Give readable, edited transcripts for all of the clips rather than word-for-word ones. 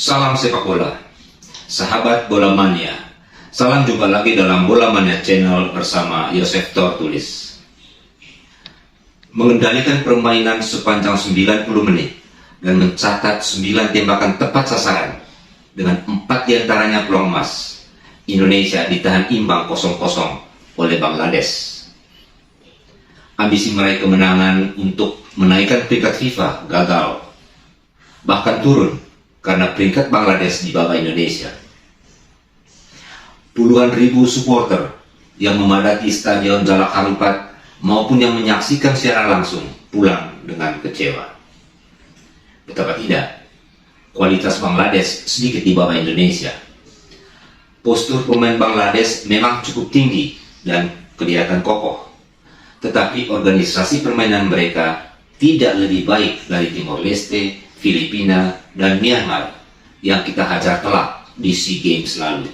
Salam sepak bola, sahabat bola mania. Salam jumpa lagi dalam Bola Mania Channel bersama Yosef Tortulis. Mengendalikan permainan sepanjang 90 menit dan mencatat 9 tembakan tepat sasaran dengan 4 diantaranya peluang emas, Indonesia ditahan imbang 0-0 oleh Bangladesh. Ambisi meraih kemenangan untuk menaikkan peringkat FIFA gagal, bahkan turun karena peringkat Bangladesh di bawah Indonesia. Puluhan ribu supporter yang memadati Stadion Jalak Harupat maupun yang menyaksikan secara langsung pulang dengan kecewa. Betapa tidak, kualitas Bangladesh sedikit di bawah Indonesia. Postur pemain Bangladesh memang cukup tinggi dan kelihatan kokoh, tetapi organisasi permainan mereka tidak lebih baik dari Timor Leste, Filipina, dan Myanmar yang kita hajar telak di SEA Games lalu.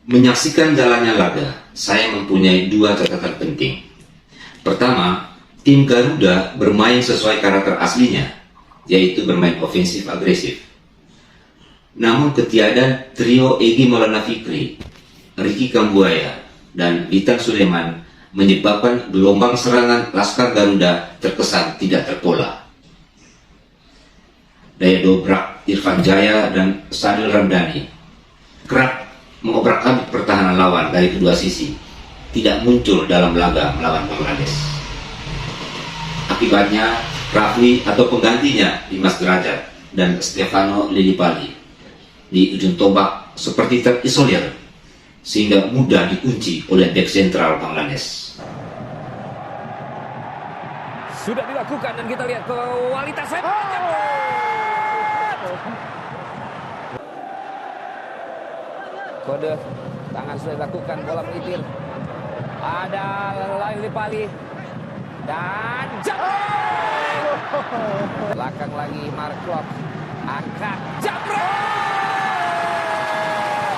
Menyaksikan jalannya laga, saya mempunyai 2 catatan penting. Pertama, tim Garuda bermain sesuai karakter aslinya, yaitu bermain ofensif agresif. Namun ketiadaan trio Egy Maulana Fikri, Ricky Kambuaya, dan Witan Sulaiman menyebabkan gelombang serangan Laskar Garuda terkesan tidak terpola. Daya dobrak Irfan Jaya dan Sadil Ramdhani kerap mengobrak-abrik pertahanan lawan dari kedua sisi, tidak muncul dalam laga melawan Bangladesh. Akibatnya, Rafli atau penggantinya Dimas Derajat dan Stefano Lillipali di ujung tombak seperti terisolir, sehingga mudah dikunci oleh bek sentral Bangladesh. Sudah dilakukan dan kita lihat kualitasnya. Kode tangan sudah dilakukan, bola mengitir. Ada Lillipali dan jabret. Belakang lagi Mark Klok, angkat jabret.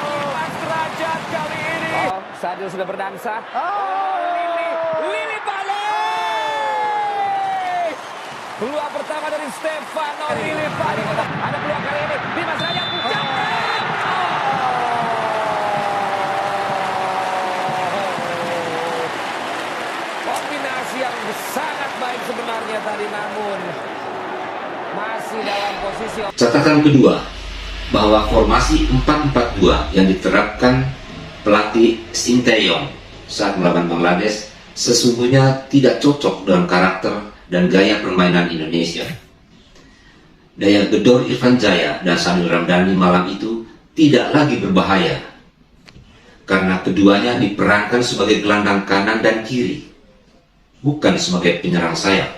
Dimas Derajat kali ini. Sadil sudah berdansa. Lillipali. Peluang pertama dari Stefano Lillipali. Ada peluang kali ini. Dimas Derajat jabret. Yang sangat baik sebenarnya tadi, namun masih dalam posisi. Catatan kedua, bahwa formasi 4-4-2 yang diterapkan pelatih Sinteyong saat melawan Bangladesh sesungguhnya tidak cocok dengan karakter dan gaya permainan Indonesia. Daya gedor Irfan Jaya dan Sadil Ramdhani malam itu tidak lagi berbahaya karena keduanya diperankan sebagai gelandang kanan dan kiri, bukan sebagai penyerang sayap.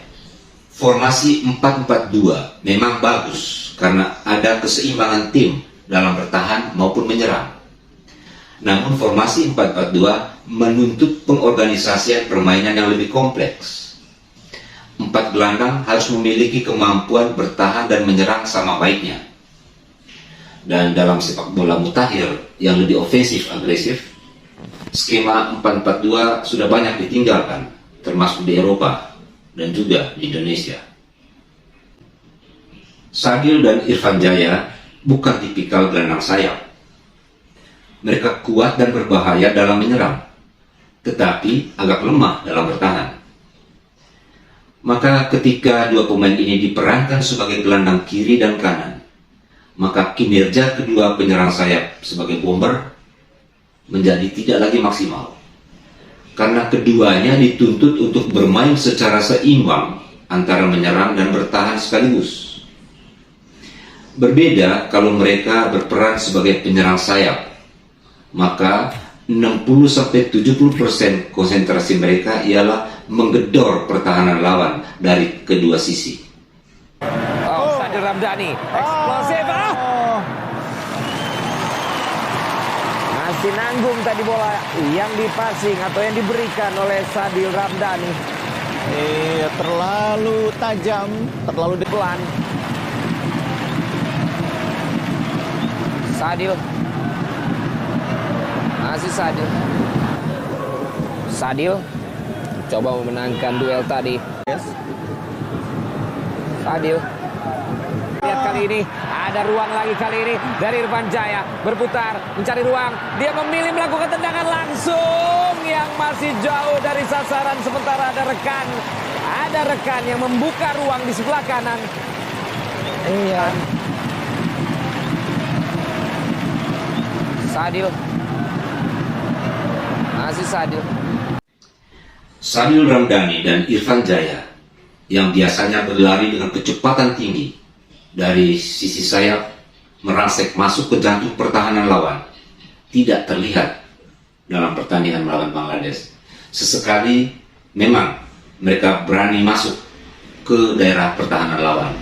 Formasi 4-4-2 memang bagus karena ada keseimbangan tim dalam bertahan maupun menyerang. Namun formasi 4-4-2 menuntut pengorganisasian permainan yang lebih kompleks. 4 gelandang harus memiliki kemampuan bertahan dan menyerang sama baiknya. Dan dalam sepak bola mutakhir yang lebih ofensif agresif, skema 4-4-2 sudah banyak ditinggalkan, termasuk di Eropa dan juga di Indonesia. Sadil dan Irfan Jaya bukan tipikal gelandang sayap. Mereka kuat dan berbahaya dalam menyerang, tetapi agak lemah dalam bertahan. Maka ketika 2 pemain ini diperankan sebagai gelandang kiri dan kanan, maka kinerja kedua penyerang sayap sebagai bomber menjadi tidak lagi maksimal, karena keduanya dituntut untuk bermain secara seimbang antara menyerang dan bertahan sekaligus. Berbeda kalau mereka berperan sebagai penyerang sayap, maka 60-70% konsentrasi mereka ialah menggedor pertahanan lawan dari kedua sisi. Sadil Ramdhani, eksplosif. Masih nanggung tadi bola yang dipasing atau yang diberikan oleh Sadil Ramdhani. Terlalu tajam, terlalu pelan. Sadil. Masih Sadil. Sadil coba memenangkan duel tadi. Yes. Sadil. Lihat kali ini, ada ruang lagi kali ini dari Irfan Jaya. Berputar, mencari ruang. Dia memilih melakukan tendangan langsung yang masih jauh dari sasaran. Sementara ada rekan yang membuka ruang di sebelah kanan. Iya. Sadil. Masih Sadil. Sadil Ramdhani dan Irfan Jaya yang biasanya berlari dengan kecepatan tinggi dari sisi sayap merangsek masuk ke jantung pertahanan lawan tidak terlihat dalam pertandingan melawan Bangladesh. Sesekali memang mereka berani masuk ke daerah pertahanan lawan.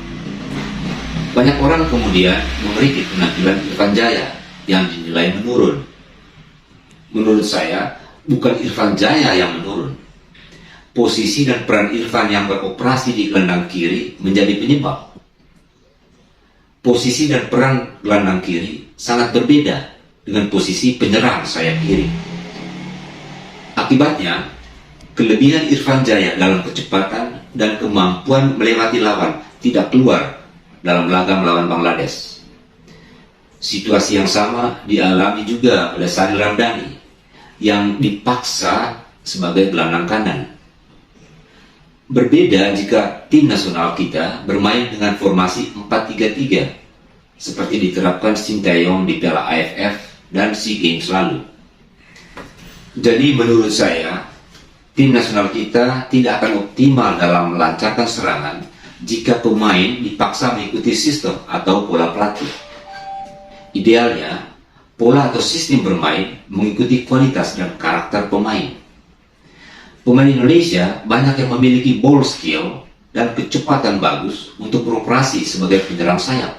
Banyak orang kemudian mengkritik penampilan Irfan Jaya yang dinilai menurun. Menurut saya, bukan Irfan Jaya yang menurun. Posisi dan peran Irfan yang beroperasi di gelandang kiri menjadi penyebab. Posisi dan peran gelandang kiri sangat berbeda dengan posisi penyerang sayap kiri. Akibatnya, kelebihan Irfan Jaya dalam kecepatan dan kemampuan melewati lawan tidak keluar dalam laga melawan Bangladesh. Situasi yang sama dialami juga oleh Sadil Ramdhani yang dipaksa sebagai gelandang kanan. Berbeda jika tim nasional kita bermain dengan formasi 4-3-3 seperti diterapkan Sinteyong di Piala AFF dan SEA Games lalu. Jadi menurut saya, tim nasional kita tidak akan optimal dalam melancarkan serangan jika pemain dipaksa mengikuti sistem atau pola pelatih. Idealnya, pola atau sistem bermain mengikuti kualitas dan karakter pemain. Pemain Indonesia banyak yang memiliki ball skill dan kecepatan bagus untuk beroperasi sebagai penyerang sayap.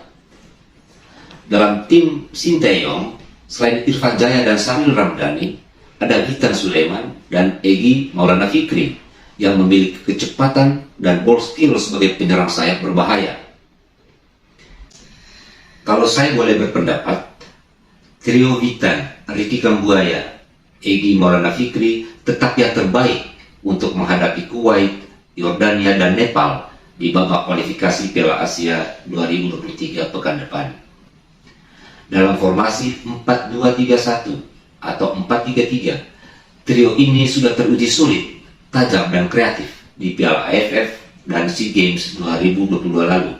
Dalam tim Sinteyong, selain Irfan Jaya dan Sadil Ramdhani, ada Witan Sulaiman dan Egy Maulana Fikri yang memiliki kecepatan dan ball skill sebagai penyerang sayap berbahaya. Kalau saya boleh berpendapat, trio Witan, Ricky Kambuaya, Egy Maulana Fikri tetap yang terbaik untuk menghadapi Kuwait, Yordania, dan Nepal di babak kualifikasi Piala Asia 2023 pekan depan. Dalam formasi 4-2-3-1 atau 4-3-3, trio ini sudah teruji sulit, tajam, dan kreatif di Piala AFF dan SEA Games 2022 lalu.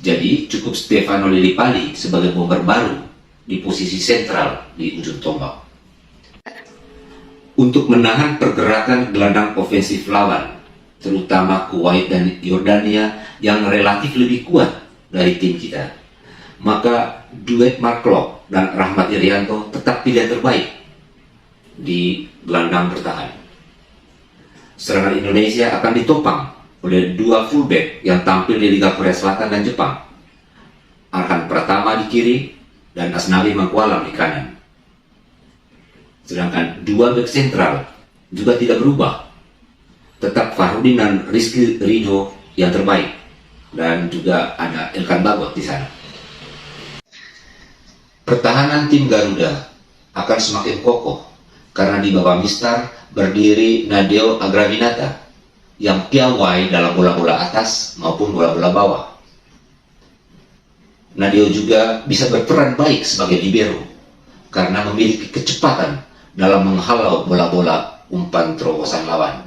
Jadi cukup Stefano Lillipali sebagai bomber baru di posisi sentral di ujung tombak. Untuk menahan pergerakan gelandang ofensif lawan, terutama Kuwait dan Yordania yang relatif lebih kuat dari tim kita, maka duet Mark Klok dan Rahmat Irianto tetap pilihan terbaik di gelandang bertahan. Serangan Indonesia akan ditopang oleh dua fullback yang tampil di Liga Korea Selatan dan Jepang, Arhan Pratama di kiri dan Asnawi Mangkualam di kanan. Sedangkan dua bek sentral juga tidak berubah, tetap Farudin dan Rizky Ridho yang terbaik, dan juga ada Elkan Bagot di sana. Pertahanan tim Garuda akan semakin kokoh karena di bawah Mistar berdiri Nadeo Agravinata yang piawai dalam bola-bola atas maupun bola-bola bawah. Nadeo juga bisa berperan baik sebagai libero karena memiliki kecepatan dalam menghalau bola-bola umpan terobosan lawan.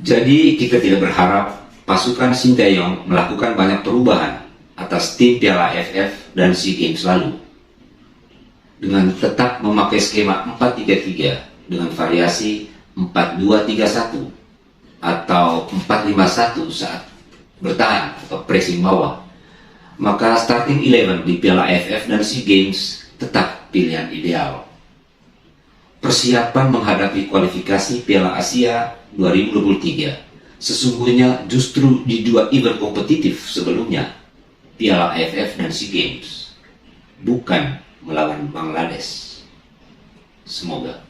Jadi kita tidak berharap pasukan Sinteyong melakukan banyak perubahan atas tim Piala AFF dan SEA Games lalu. Dengan tetap memakai skema 4-3-3 dengan variasi 4-2-3-1 atau 4-5-1 saat bertahan atau pressing bawah, maka starting 11 di Piala AFF dan SEA Games tetap pilihan ideal. Persiapan menghadapi kualifikasi Piala Asia 2023 sesungguhnya justru di dua event kompetitif sebelumnya, Piala AFF dan SEA Games, bukan melawan Bangladesh. Semoga